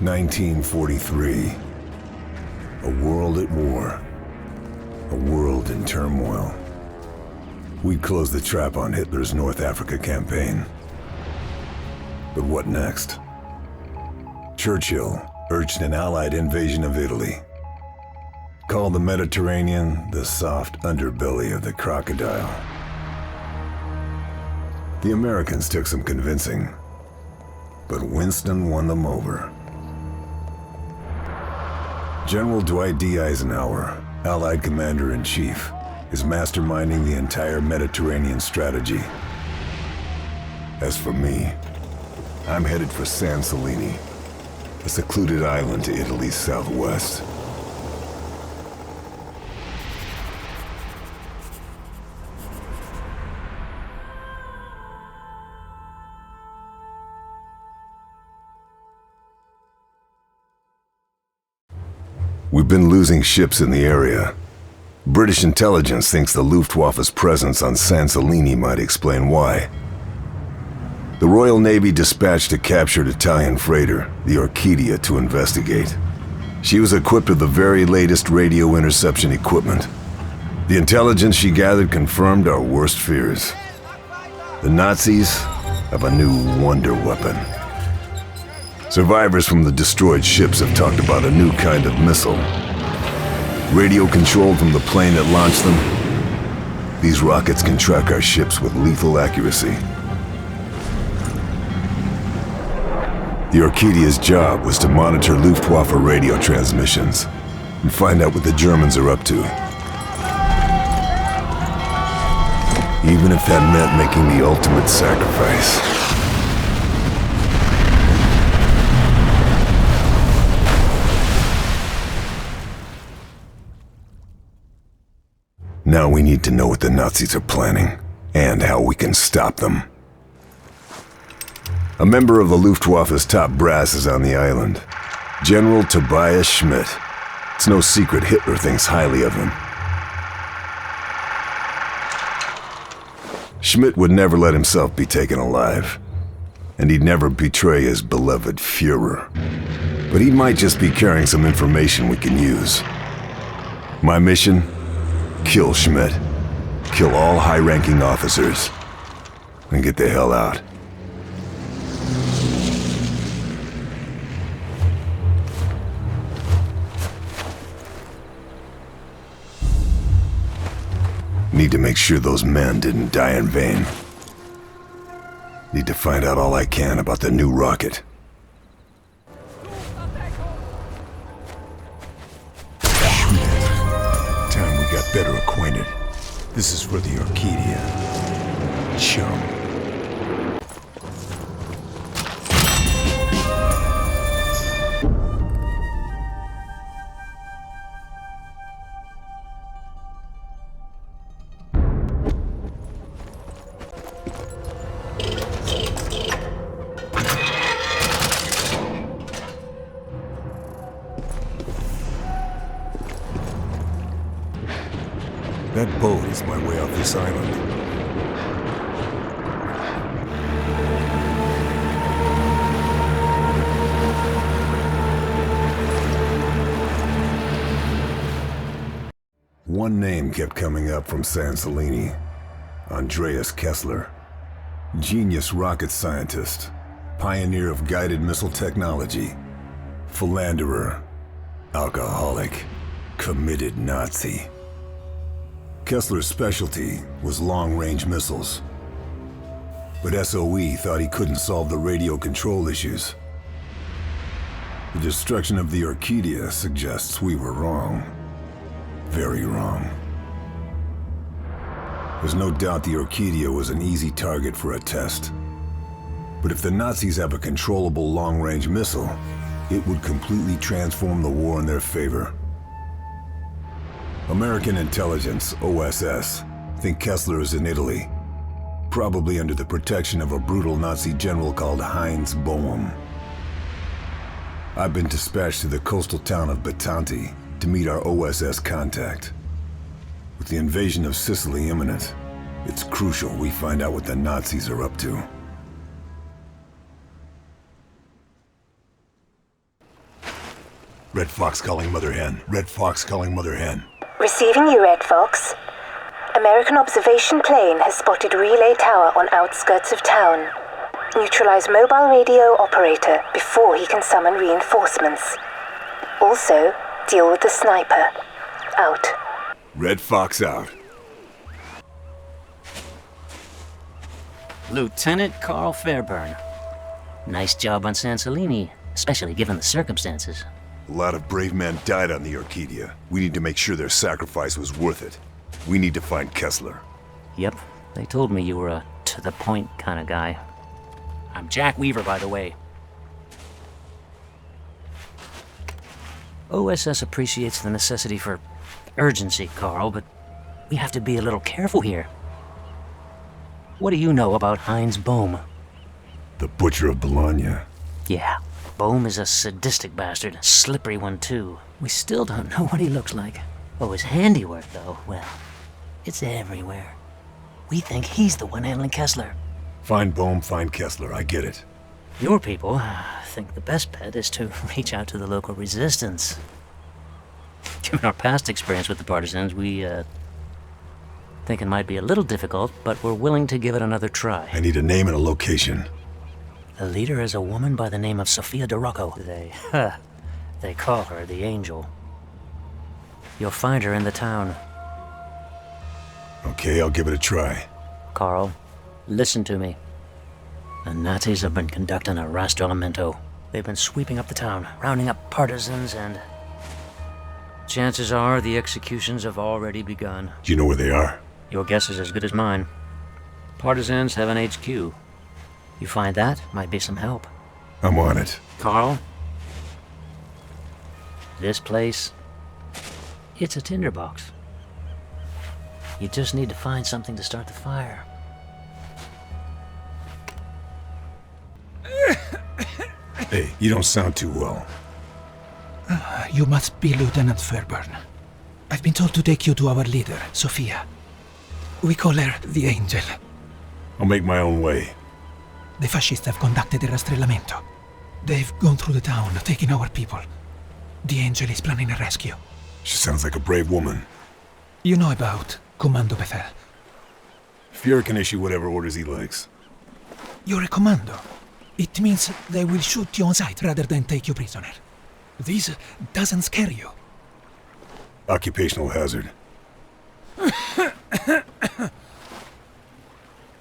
1943. A world at war. A world in turmoil. We'd closed the trap on Hitler's North Africa campaign. But what next? Churchill urged an Allied invasion of Italy. Called the Mediterranean the soft underbelly of the crocodile. The Americans took some convincing, but Winston won them over. General Dwight D. Eisenhower, Allied Commander-in-Chief, is masterminding the entire Mediterranean strategy. As for me, I'm headed for San Celini, a secluded island to Italy's southwest. We've been losing ships in the area. British intelligence thinks the Luftwaffe's presence on San Celini might explain why. The Royal Navy dispatched a captured Italian freighter, the Orchidia, to investigate. She was equipped with the very latest radio interception equipment. The intelligence she gathered confirmed our worst fears. The Nazis have a new wonder weapon. Survivors from the destroyed ships have talked about a new kind of missile. Radio controlled from the plane that launched them, these rockets can track our ships with lethal accuracy. The Orchidia's job was to monitor Luftwaffe radio transmissions and find out what the Germans are up to. Even if that meant making the ultimate sacrifice. Now we need to know what the Nazis are planning, and how we can stop them. A member of the Luftwaffe's top brass is on the island. General Tobias Schmidt. It's no secret Hitler thinks highly of him. Schmidt would never let himself be taken alive, and he'd never betray his beloved Führer. But he might just be carrying some information we can use. My mission? Kill Schmidt. Kill all high-ranking officers. And get the hell out. Need to make sure those men didn't die in vain. Need to find out all I can about the new rocket. Better acquainted. This is for the Orchidia. Chum. That boat is my way off this island. One name kept coming up from San Celini. Andreas Kesler. Genius rocket scientist. Pioneer of guided missile technology. Philanderer. Alcoholic. Committed Nazi. Kesler's specialty was long-range missiles. But SOE thought he couldn't solve the radio control issues. The destruction of the Orchidia suggests we were wrong. Very wrong. There's no doubt the Orchidia was an easy target for a test. But if the Nazis have a controllable long-range missile, it would completely transform the war in their favor. American intelligence, OSS, think Kesler is in Italy, probably under the protection of a brutal Nazi general called Heinz Boehm. I've been dispatched to the coastal town of Batanti to meet our OSS contact. With the invasion of Sicily imminent, it's crucial we find out what the Nazis are up to. Red Fox calling Mother Hen. Red Fox calling Mother Hen. Receiving you, Red Fox. American observation plane has spotted relay tower on outskirts of town. Neutralize mobile radio operator before he can summon reinforcements. Also, deal with the sniper. Out. Red Fox out. Lieutenant Carl Fairburn. Nice job on San Celini, especially given the circumstances. A lot of brave men died on the Orchidia. We need to make sure their sacrifice was worth it. We need to find Kesler. Yep, they told me you were a to-the-point kind of guy. I'm Jack Weaver, by the way. OSS appreciates the necessity for urgency, Carl, but we have to be a little careful here. What do you know about Heinz Bohm? The Butcher of Bologna. Yeah, Bohm is a sadistic bastard, a slippery one too. We still don't know what he looks like. Oh, his handiwork, though, well, it's everywhere. We think he's the one handling Kesler. Find Bohm, find Kesler, I get it. Your people think the best bet is to reach out to the local resistance. Given our past experience with the Partisans, we, think it might be a little difficult, but we're willing to give it another try. I need a name and a location. The leader is a woman by the name of Sofia de Rocco. They call her the Angel. You'll find her in the town. Okay, I'll give it a try. Carl, listen to me. The Nazis have been conducting a rastrellamento. They've been sweeping up the town, rounding up partisans, and chances are the executions have already begun. Do you know where they are? Your guess is as good as mine. Partisans have an HQ. You find that, might be some help. I'm on it. Carl, this place, it's a tinderbox. You just need to find something to start the fire. Hey, you don't sound too well. You must be Lieutenant Fairburn. I've been told to take you to our leader, Sofia. We call her the Angel. I'll make my own way. The fascists have conducted a rastrellamento. They've gone through the town, taking our people. The Angel is planning a rescue. She sounds like a brave woman. You know about Commando Befehl. Fuhrer can issue whatever orders he likes. You're a commando. It means they will shoot you on sight rather than take you prisoner. This doesn't scare you. Occupational hazard.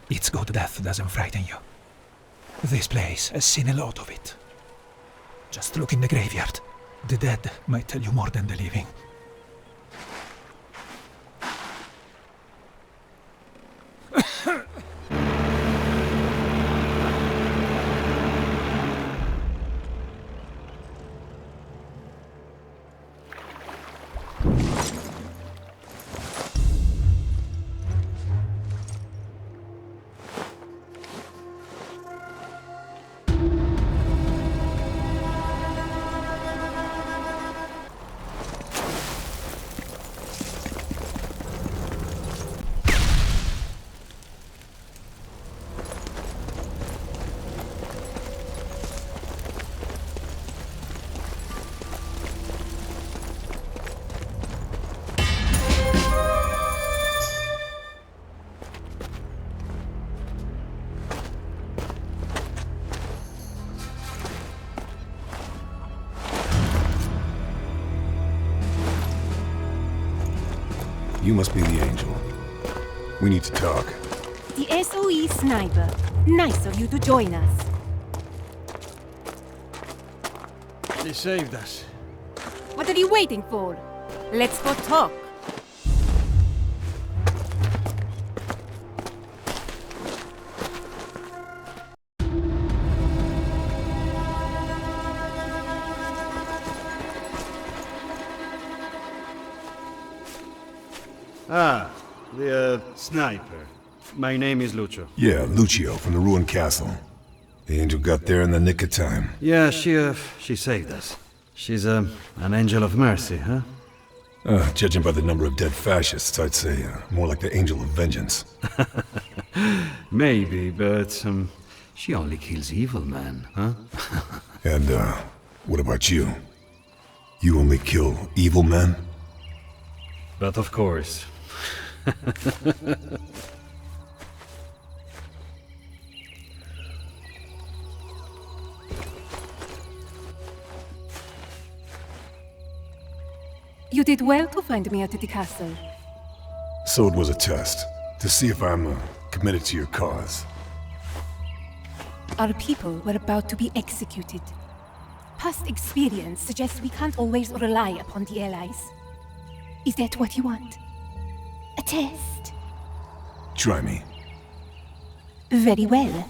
It's good death doesn't frighten you. This place has seen a lot of it. Just look in the graveyard. The dead might tell you more than the living. You must be the Angel. We need to talk. The SOE Sniper. Nice of you to join us. They saved us. What are you waiting for? Let's go talk. Ah, the sniper. My name is Lucio. Yeah, Lucio from the ruined castle. The Angel got there in the nick of time. Yeah, she saved us. She's an angel of mercy, huh? Judging by the number of dead fascists, I'd say more like the Angel of Vengeance. Maybe, but she only kills evil men, huh? And, what about you? You only kill evil men? But of course. You did well to find me at the castle. So it was a test, to see if I'm committed to your cause. Our people were about to be executed. Past experience suggests we can't always rely upon the Allies. Is that what you want? A test? Try me. Very well.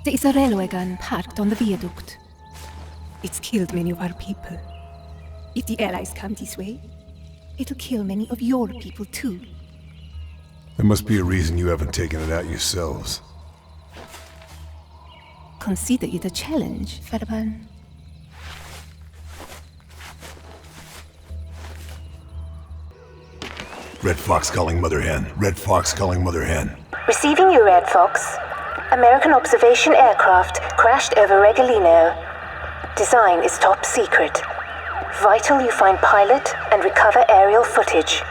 There is a railway gun parked on the viaduct. It's killed many of our people. If the Allies come this way, it'll kill many of your people too. There must be a reason you haven't taken it out yourselves. Consider it a challenge, Farban. Red Fox calling Mother Hen. Red Fox calling Mother Hen. Receiving you, Red Fox. American observation aircraft crashed over Regolino. Design is top secret. Vital you find pilot and recover aerial footage.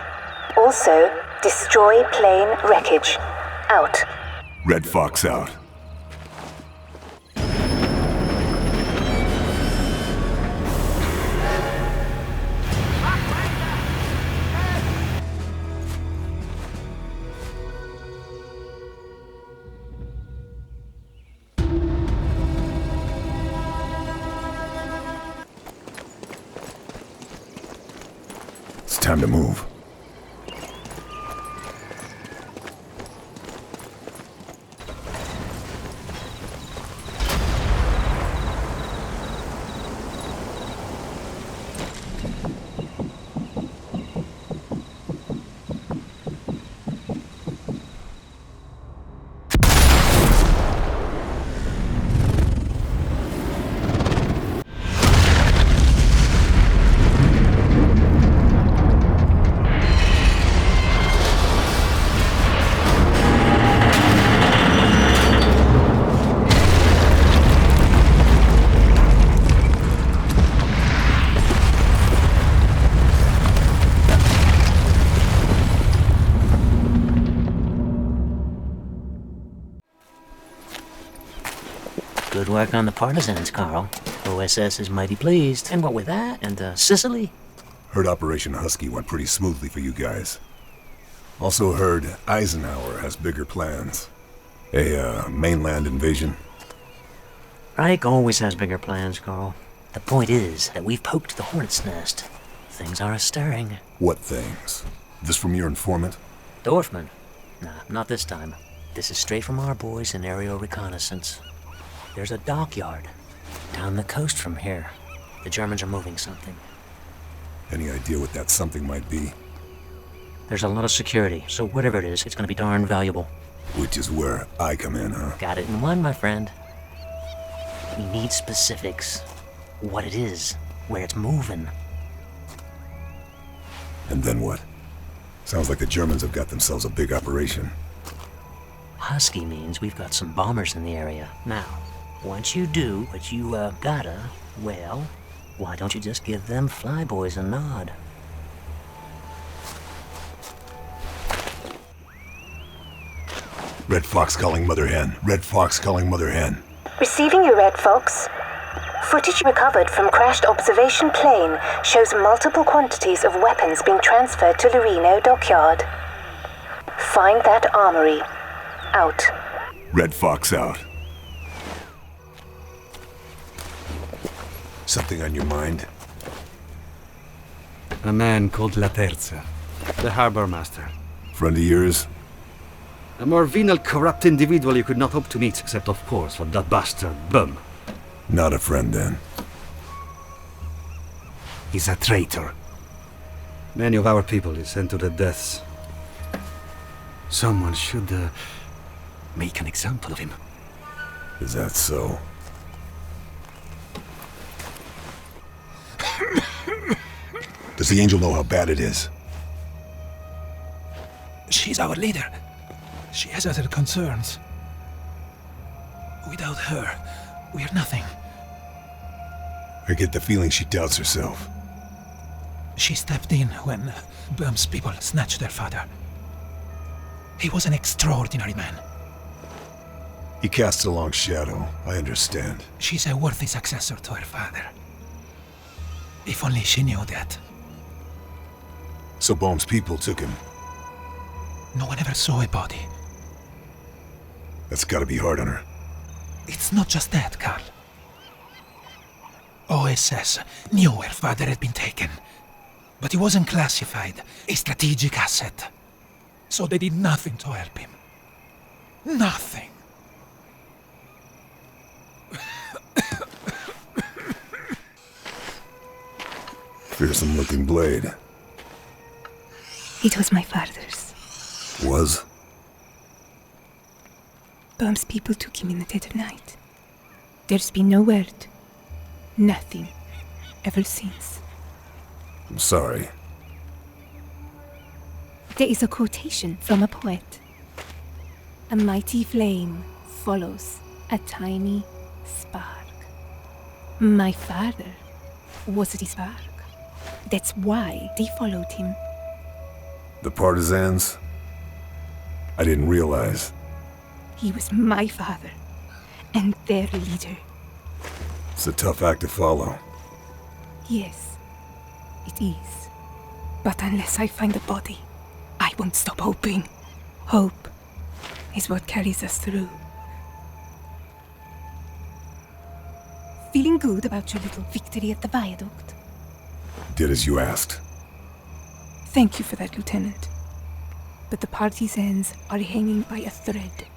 Also, destroy plane wreckage. Out. Red Fox out. It's time to move. Good work on the Partisans, Carl. OSS is mighty pleased. And what with that, and Sicily? Heard Operation Husky went pretty smoothly for you guys. Also heard Eisenhower has bigger plans. A mainland invasion. Reich always has bigger plans, Carl. The point is that we've poked the hornet's nest. Things are a-stirring. What things? This from your informant? Dorfman? Nah, not this time. This is straight from our boys in aerial reconnaissance. There's a dockyard down the coast from here. The Germans are moving something. Any idea what that something might be? There's a lot of security, so whatever it is, it's gonna be darn valuable. Which is where I come in, huh? Got it in one, my friend. We need specifics. What it is, where it's moving. And then what? Sounds like the Germans have got themselves a big operation. Husky means we've got some bombers in the area. Now, once you do what you, gotta, well, why don't you just give them flyboys a nod? Red Fox calling Mother Hen. Red Fox calling Mother Hen. Receiving you, Red Fox. Footage recovered from crashed observation plane shows multiple quantities of weapons being transferred to Lorino Dockyard. Find that armory. Out. Red Fox out. Something on your mind? A man called La Terza, the harbor master. Friend of yours? A more venal, corrupt individual you could not hope to meet, except of course for that bastard, Bum. Not a friend then. He's a traitor. Many of our people is sent to the deaths. Someone should, make an example of him. Is that so? Does the Angel know how bad it is? She's our leader. She has other concerns. Without her, we're nothing. I get the feeling she doubts herself. She stepped in when Bum's people snatched their father. He was an extraordinary man. He casts a long shadow, I understand. She's a worthy successor to her father. If only she knew that. So Bohm's people took him. No one ever saw a body. That's gotta be hard on her. It's not just that, Carl. OSS knew her father had been taken, but he wasn't classified, a strategic asset. So they did nothing to help him. Nothing. Fearsome looking blade. It was my father's. Was? Bum's people took him in the dead of night. There's been no word. Nothing. Ever since. I'm sorry. There is a quotation from a poet. A mighty flame follows a tiny spark. My father was the spark. That's why they followed him. The Partisans? I didn't realize. He was my father and their leader. It's a tough act to follow. Yes, it is. But unless I find the body, I won't stop hoping. Hope is what carries us through. Feeling good about your little victory at the viaduct? Did as you asked. Thank you for that, Lieutenant. But the Partisans are hanging by a thread.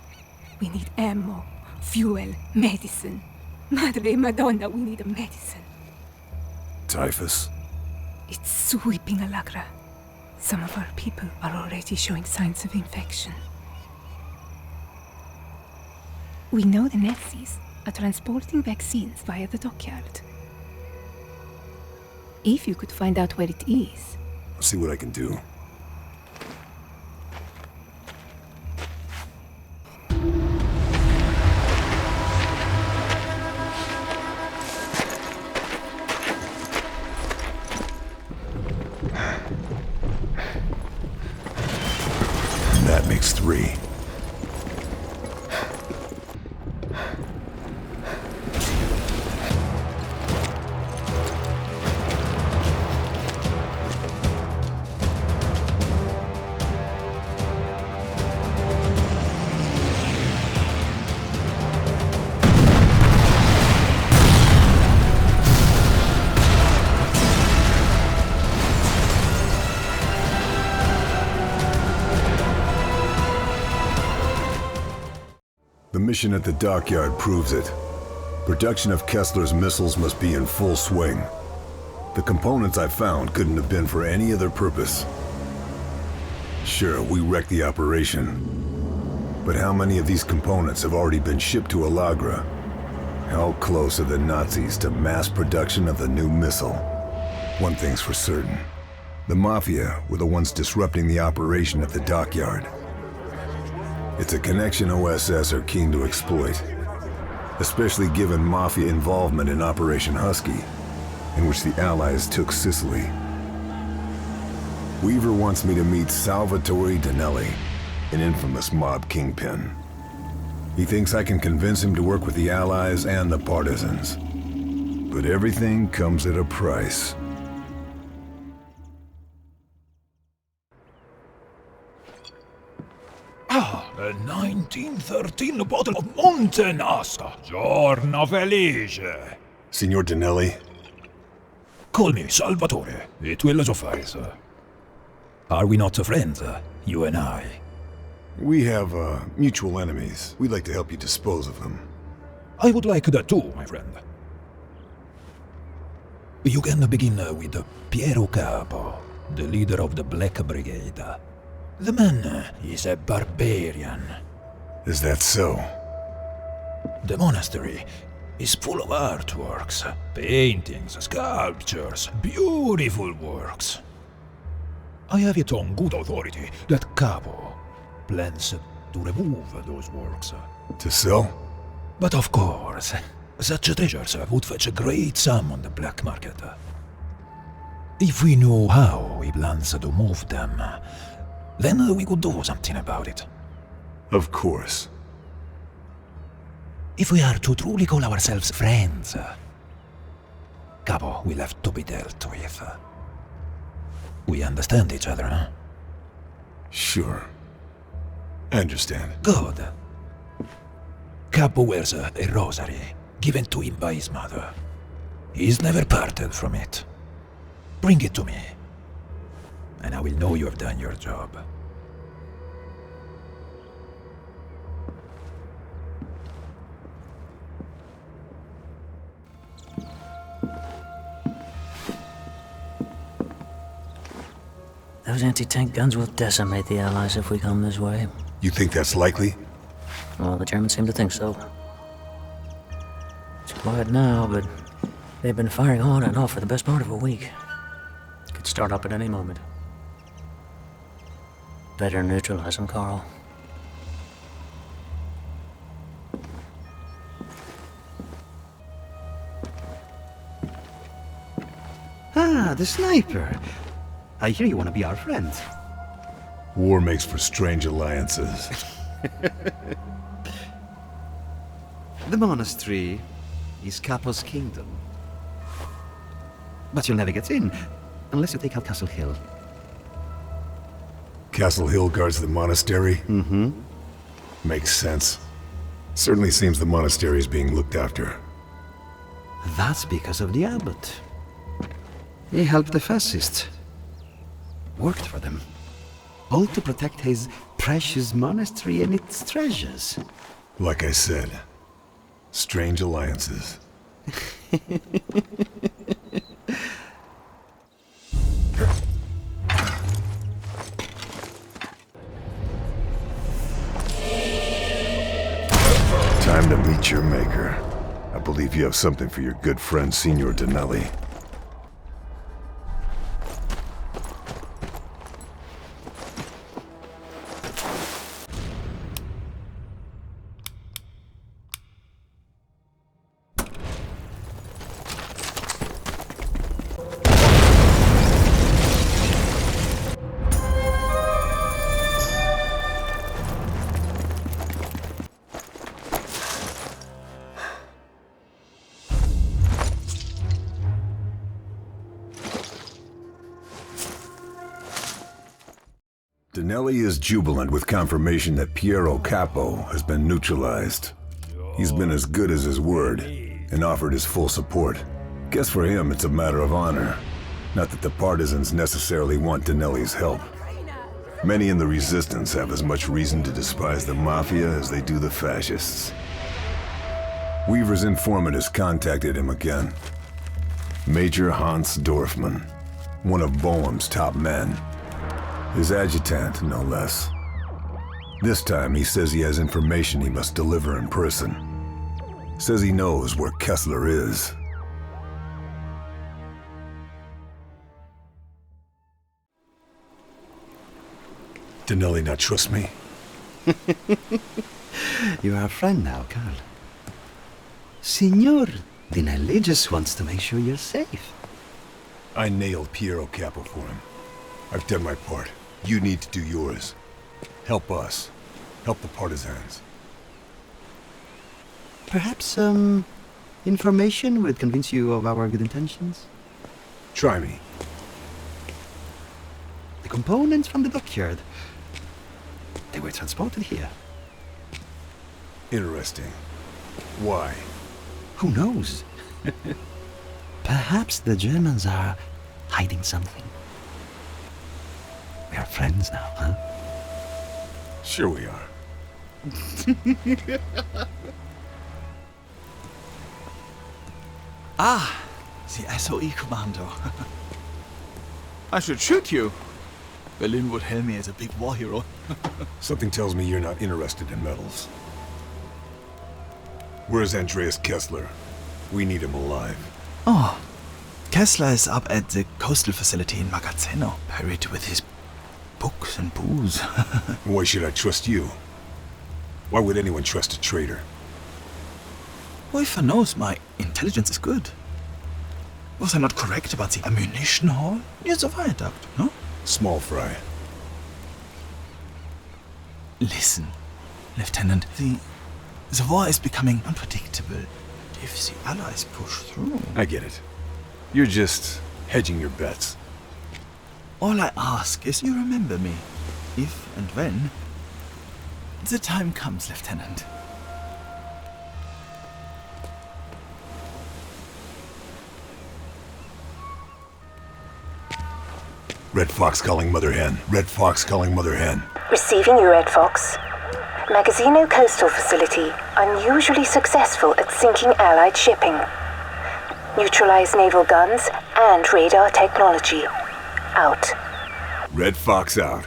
We need ammo, fuel, medicine. Madre Madonna, we need a medicine. Typhus? It's sweeping Alagra. Some of our people are already showing signs of infection. We know the Nazis are transporting vaccines via the Dockyard. If you could find out where it is... I'll see what I can do. That makes 3. The mission at the Dockyard proves it. Production of Kesler's missiles must be in full swing. The components I found couldn't have been for any other purpose. Sure, we wrecked the operation. But how many of these components have already been shipped to Alagra? How close are the Nazis to mass production of the new missile? One thing's for certain. The Mafia were the ones disrupting the operation at the Dockyard. It's a connection OSS are keen to exploit, especially given Mafia involvement in Operation Husky, in which the Allies took Sicily. Weaver wants me to meet Salvatore Danelli, an infamous mob kingpin. He thinks I can convince him to work with the Allies and the Partisans. But everything comes at a price. A 1913 bottle of Montenasta. Giorno felice. Signor Danelli? Call me Salvatore. It will suffice. Are we not friends, you and I? We have, mutual enemies. We'd like to help you dispose of them. I would like that too, my friend. You can begin with Piero Capo, the leader of the Black Brigade. The man is a barbarian. Is that so? The monastery is full of artworks, paintings, sculptures, beautiful works. I have it on good authority that Capo plans to remove those works. To sell? But of course, Such treasures would fetch a great sum on the black market. If we knew how he plans to move them, then we could do something about it. Of course. If we are to truly call ourselves friends, Capo will have to be dealt with. We understand each other, huh? Sure. I understand. Good. Capo wears a rosary given to him by his mother. He's never parted from it. Bring it to me, and I will know you have done your job. Those anti-tank guns will decimate the Allies if we come this way. You think that's likely? Well, the Germans seem to think so. It's quiet now, but they've been firing on and off for the best part of a week. Could start up at any moment. Better neutralize them, Carl. Ah, the sniper. I hear you want to be our friend. War makes for strange alliances. The monastery is Capo's kingdom. But you'll never get in, unless you take out Castle Hill. Castle Hill guards the monastery? Mm-hmm. Makes sense. Certainly seems the monastery is being looked after. That's because of the abbot. He helped the fascists. Worked for them. All to protect his precious monastery and its treasures. Like I said, strange alliances. Time to meet your maker. I believe you have something for your good friend, Signor Dinelli. Dinelli is jubilant with confirmation that Piero Capo has been neutralized. He's been as good as his word, and offered his full support. Guess for him it's a matter of honor. Not that the partisans necessarily want Dinelli's help. Many in the resistance have as much reason to despise the Mafia as they do the fascists. Weaver's informant has contacted him again. Major Hans Dorfman, one of Boehm's top men. His adjutant, no less. This time he says he has information he must deliver in person. Says he knows where Kesler is. Dinelli not trust me? You're our friend now, Carl. Signor Dinelli just wants to make sure you're safe. I nailed Piero Capo for him. I've done my part. You need to do yours. Help us. Help the partisans. Perhaps, information would convince you of our good intentions? Try me. The components from the Dockyard. They were transported here. Interesting. Why? Who knows? Perhaps the Germans are hiding something. We are friends now, huh? Sure we are. Ah, the SOE commando. I should shoot you. Berlin would hail me as a big war hero. Something tells me you're not interested in medals. Where's Andreas Kesler? We need him alive. Oh, Kesler is up at the coastal facility in Magazzino, buried with his books and booze. Why should I trust you? Why would anyone trust a traitor? If knows my intelligence is good. Was I not correct about the ammunition hall near the viaduct, no? Small fry. Listen, Lieutenant, the war is becoming unpredictable. If the Allies push through... I get it. You're just hedging your bets. All I ask is you remember me, if and when the time comes, Lieutenant. Red Fox calling Mother Hen. Red Fox calling Mother Hen. Receiving you, Red Fox. Magazino Coastal Facility unusually successful at sinking Allied shipping. Neutralize naval guns and radar technology. Out. Red Fox out.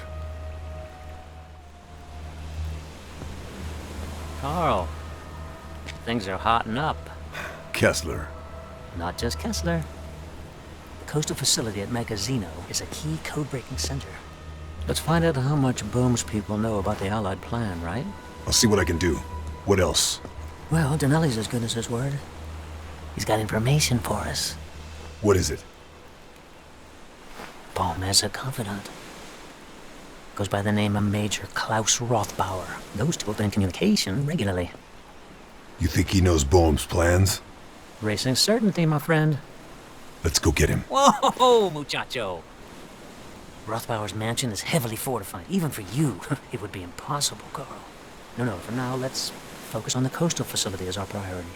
Carl, things are hotting up. Kesler. Not just Kesler. The coastal facility at Magazino is a key code-breaking center. Let's find out how much Bohm's people know about the Allied plan, right? I'll see what I can do. What else? Well, Denelli's as good as his word. He's got information for us. What is it? Bohm has a confidant. Goes by the name of Major Klaus Rothbauer. Those two have been in communication regularly. You think he knows Bohm's plans? Racing certainty, my friend. Let's go get him. Whoa, muchacho! Rothbauer's mansion is heavily fortified. Even for you, it would be impossible, Carl. No, for now, let's focus on the coastal facility as our priority.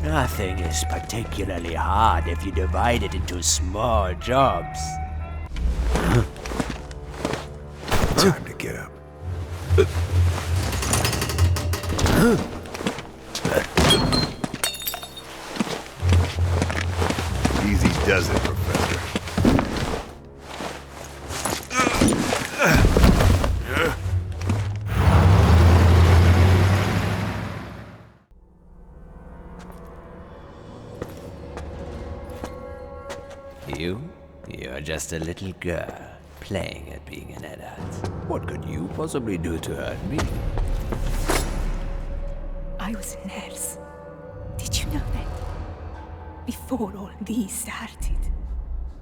Nothing is particularly hard if you divide it into small jobs. Time to get up. Easy does it, Professor. You're just a little girl, playing at being an adult. What could you possibly do to hurt me? I was a nurse. Did you know that? Before all these started.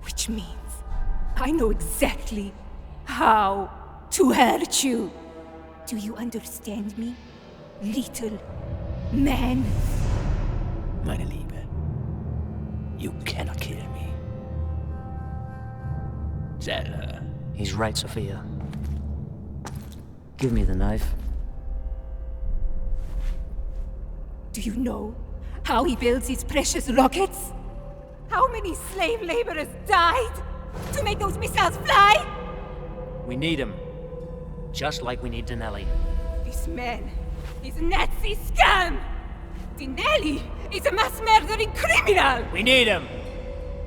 Which means I know exactly how to hurt you. Do you understand me, little man? Meine Liebe, you cannot kill me. Tell her. He's right, Sophia. Give me the knife. Do you know how he builds his precious rockets? How many slave laborers died to make those missiles fly? We need him. Just like we need Denelli. This man is a Nazi scum! Denelli is a mass murdering criminal! We need him!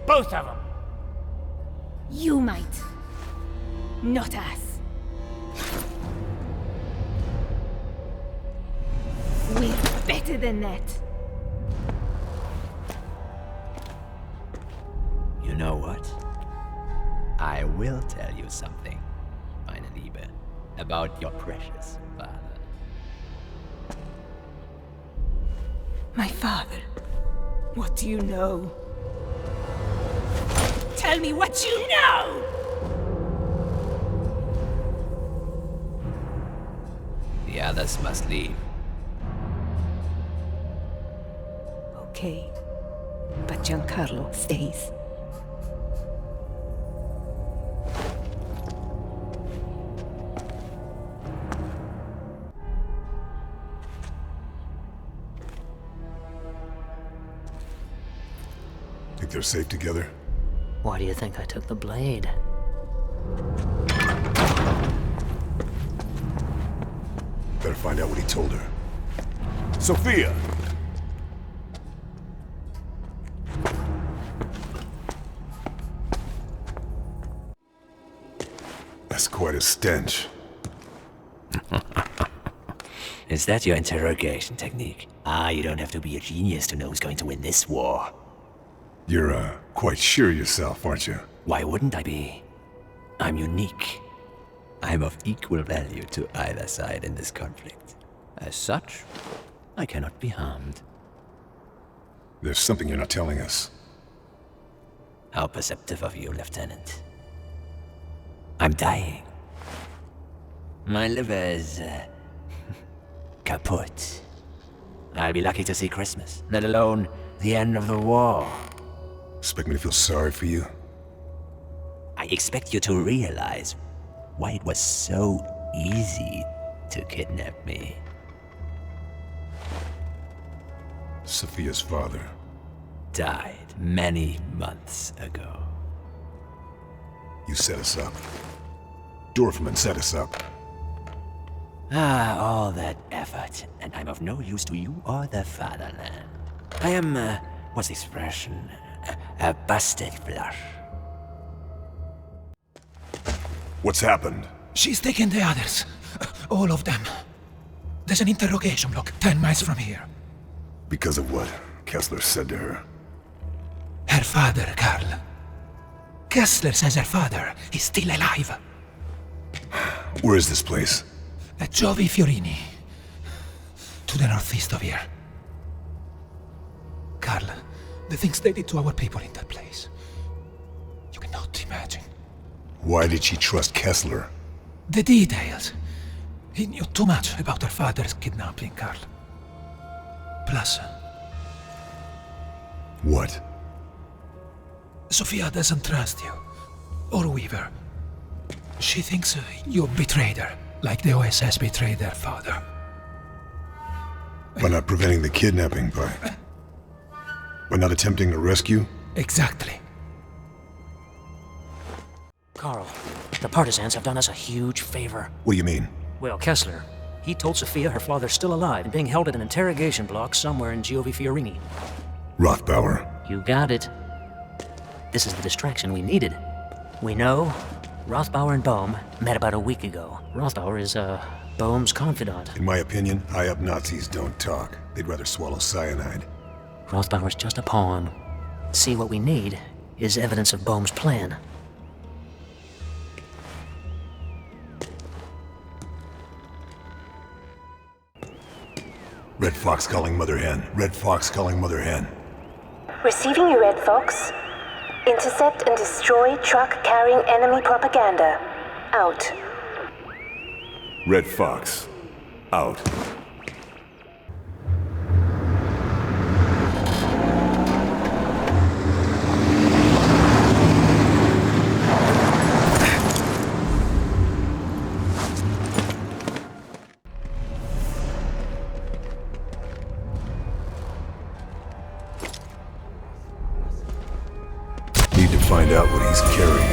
Both of them! You might. Not us. We're better than that. You know what? I will tell you something, meine Liebe, about your precious father. My father? What do you know? Tell me what you know! The others must leave. Okay. But Giancarlo stays. Think they're safe together? Why do you think I took the blade? Better find out what he told her. Sophia! That's quite a stench. Is that your interrogation technique? You don't have to be a genius to know who's going to win this war. You're, quite sure yourself, aren't you? Why wouldn't I be? I'm unique. I'm of equal value to either side in this conflict. As such, I cannot be harmed. There's something you're not telling us. How perceptive of you, Lieutenant. I'm dying. My liver is, kaput. I'll be lucky to see Christmas, let alone the end of the war. Expect me to feel sorry for you? I expect you to realize why it was so easy to kidnap me. Sophia's father Died many months ago. You set us up. Dorfman set us up. All that effort, and I'm of no use to you or the fatherland. I am, what's the expression? A busted flush. What's happened? She's taken the others. All of them. There's an interrogation block 10 miles from here. Because of what Kesler said to her. Her father, Karl. Kesler says her father is still alive. Where is this place? At Giovi Fiorini. To the northeast of here. Karl, the things they did to our people in that place. You cannot imagine. Why did she trust Kesler? The details. He knew too much about her father's kidnapping, Karl. Plus, What? Sophia doesn't trust you. Or Weaver. She thinks you betrayed her, like the OSS betrayed their father. By not preventing the kidnapping, by not attempting to rescue? Exactly. Carl, the Partisans have done us a huge favor. What do you mean? Well, Kesler, he told Sophia her father's still alive and being held at an interrogation block somewhere in Giovi Fiorini. Rothbauer. You got it. This is the distraction we needed. We know Rothbauer and Bohm met about a week ago. Rothbauer is, Bohm's confidant. In my opinion, high-up Nazis don't talk. They'd rather swallow cyanide. Rothbauer's just a pawn. See, what we need is evidence of Bohm's plan. Red Fox calling Mother Hen. Red Fox calling Mother Hen. Receiving you, Red Fox. Intercept and destroy truck carrying enemy propaganda. Out. Red Fox. Out. Need to find out what he's carrying.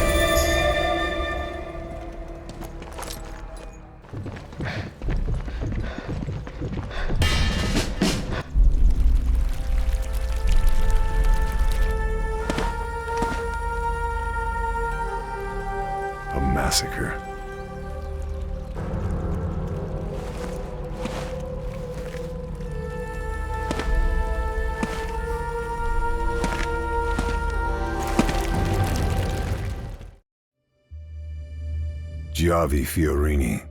A massacre. Giovi Fiorini.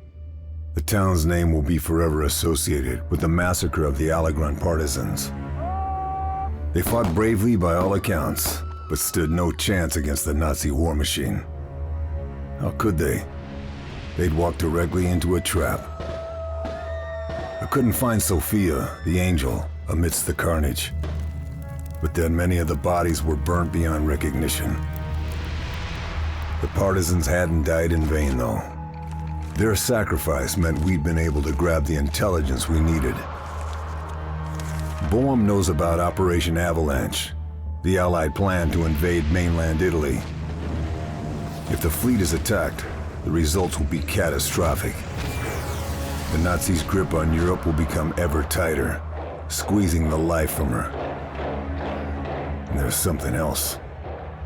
The town's name will be forever associated with the massacre of the Allegron Partisans. They fought bravely by all accounts, but stood no chance against the Nazi war machine. How could they? They'd walked directly into a trap. I couldn't find Sophia, the angel, amidst the carnage. But then many of the bodies were burnt beyond recognition. The Partisans hadn't died in vain, though. Their sacrifice meant we'd been able to grab the intelligence we needed. Bohm knows about Operation Avalanche, the Allied plan to invade mainland Italy. If the fleet is attacked, the results will be catastrophic. The Nazis' grip on Europe will become ever tighter, squeezing the life from her. And there's something else.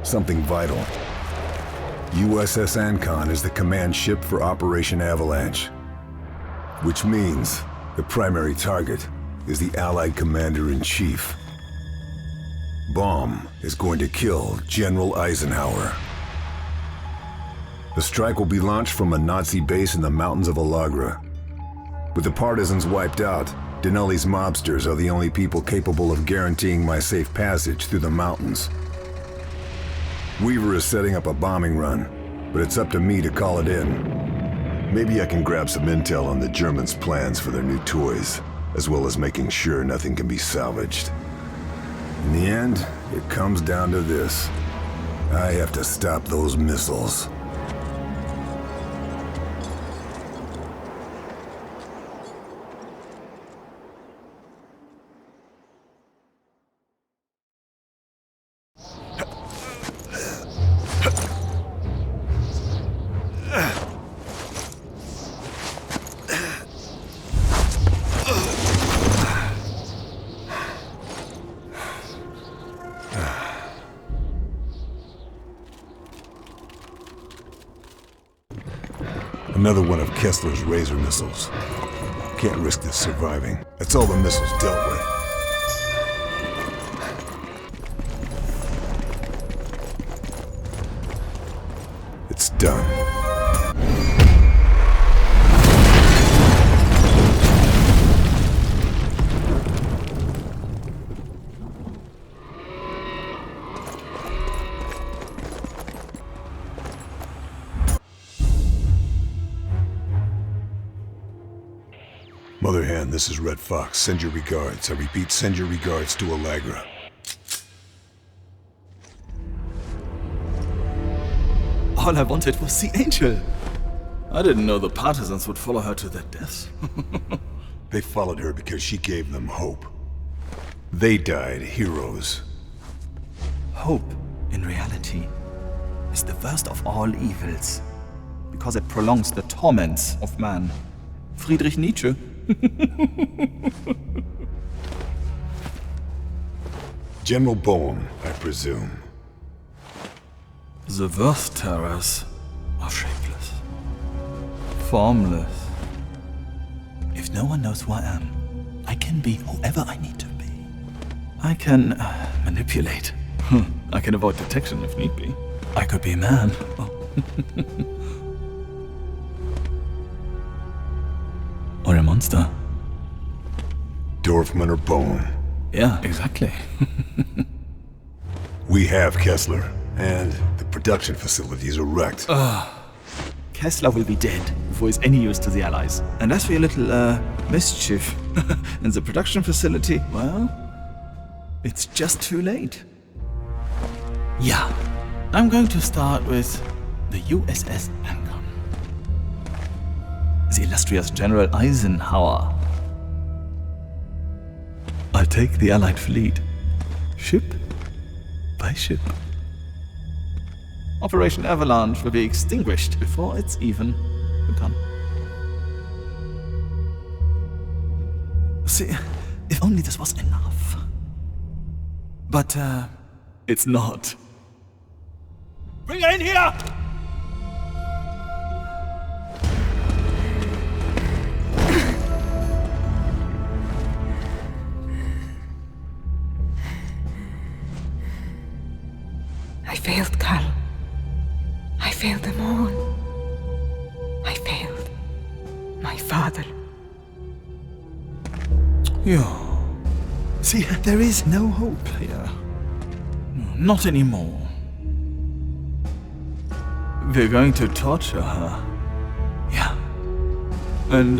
Something vital. USS Ancon is the command ship for Operation Avalanche. Which means the primary target is the Allied Commander-in-Chief. Bomb is going to kill General Eisenhower. The strike will be launched from a Nazi base in the mountains of Alagra. With the Partisans wiped out, Denali's mobsters are the only people capable of guaranteeing my safe passage through the mountains. Weaver is setting up a bombing run, but it's up to me to call it in. Maybe I can grab some intel on the Germans' plans for their new toys, as well as making sure nothing can be salvaged. In the end, it comes down to this. I have to stop those missiles. Another one of Kesler's Razor missiles. Can't risk this surviving. That's all the missiles dealt with. It's done. Mother Hen, this is Red Fox. Send your regards. I repeat, send your regards to Alagra. All I wanted was the angel. I didn't know the Partisans would follow her to their deaths. They followed her because she gave them hope. They died heroes. Hope, in reality, is the worst of all evils, because it prolongs the torments of man. Friedrich Nietzsche. General Boehm, I presume. The worst terrors are shapeless, formless. If no one knows who I am, I can be whoever I need to be. I can manipulate. I can avoid detection if need be. I could be a man. Or a monster. Dorfman or Boehm. Yeah, exactly. We have Kesler, and the production facilities are wrecked. Kesler will be dead before he's any use to the Allies. And as for your little, mischief in the production facility, well, it's just too late. Yeah, I'm going to start with the USS Ancon. The illustrious General Eisenhower. I'll take the Allied fleet, ship by ship. Operation Avalanche will be extinguished before it's even begun. See, if only this was enough. But, it's not. Bring her in here! I failed, Carl. I failed them all. I failed my father. Yeah. See, there is no hope here. Not anymore. We're going to torture her. Yeah. And,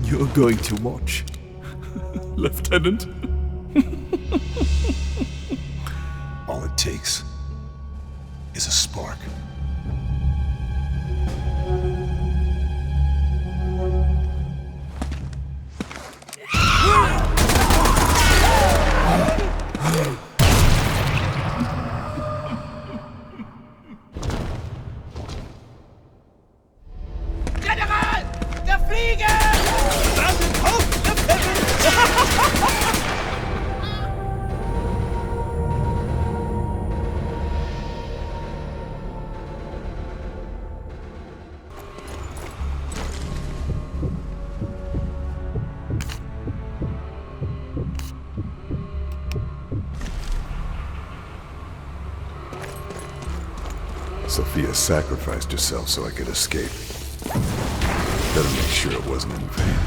you're going to watch. Lieutenant. All it takes is a spark. General! Der Flieger! Sophia sacrificed herself so I could escape. Better make sure it wasn't in vain.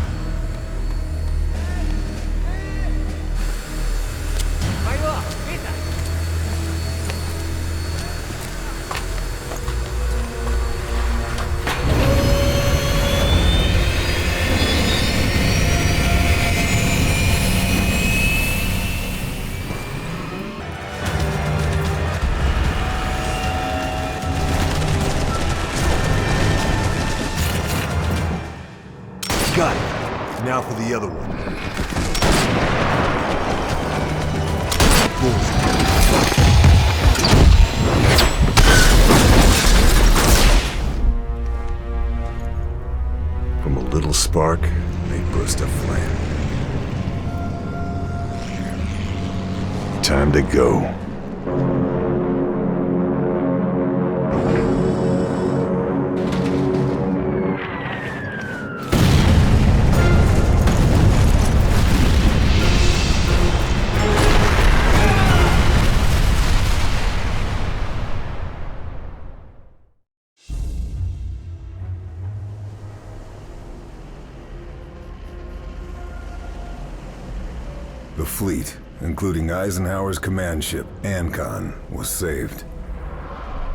Got it. Now for the other one. From a little spark, they burst a flame. Time to go. The fleet, including Eisenhower's command ship, Ancon, was saved.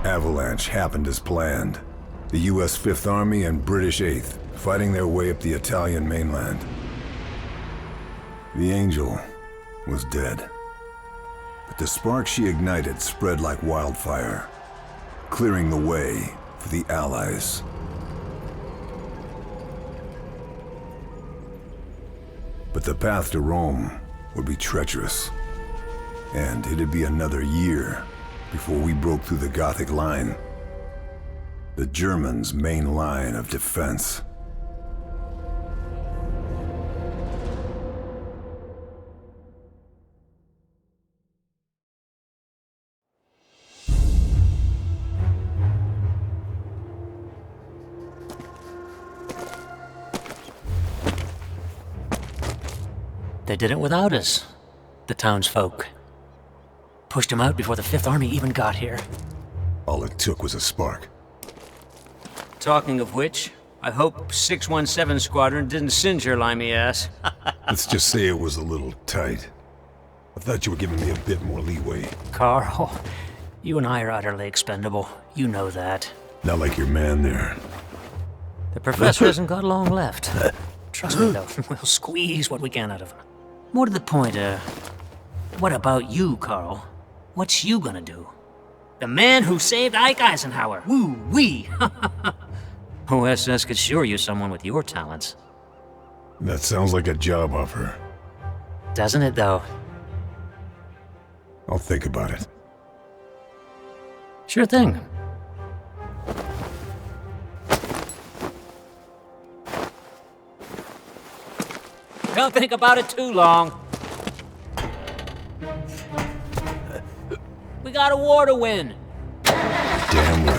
Avalanche happened as planned. The US 5th Army and British 8th fighting their way up the Italian mainland. The Angel was dead. But the spark she ignited spread like wildfire, clearing the way for the Allies. But the path to Rome would be treacherous, and it'd be another year before we broke through the Gothic line, the Germans' main line of defense. They did it without us, the townsfolk. Pushed them out before the 5th Army even got here. All it took was a spark. Talking of which, I hope 617 Squadron didn't singe your limey ass. Let's just say it was a little tight. I thought you were giving me a bit more leeway. Carl, you and I are utterly expendable. You know that. Not like your man there. The professor hasn't got long left. Trust me, though, we'll squeeze what we can out of him. More to the point, what about you, Carl? What's you gonna do? The man who saved Ike Eisenhower! Woo-wee! OSS could sure use someone with your talents. That sounds like a job offer. Doesn't it, though? I'll think about it. Sure thing. Don't think about it too long. We got a war to win. Damn right.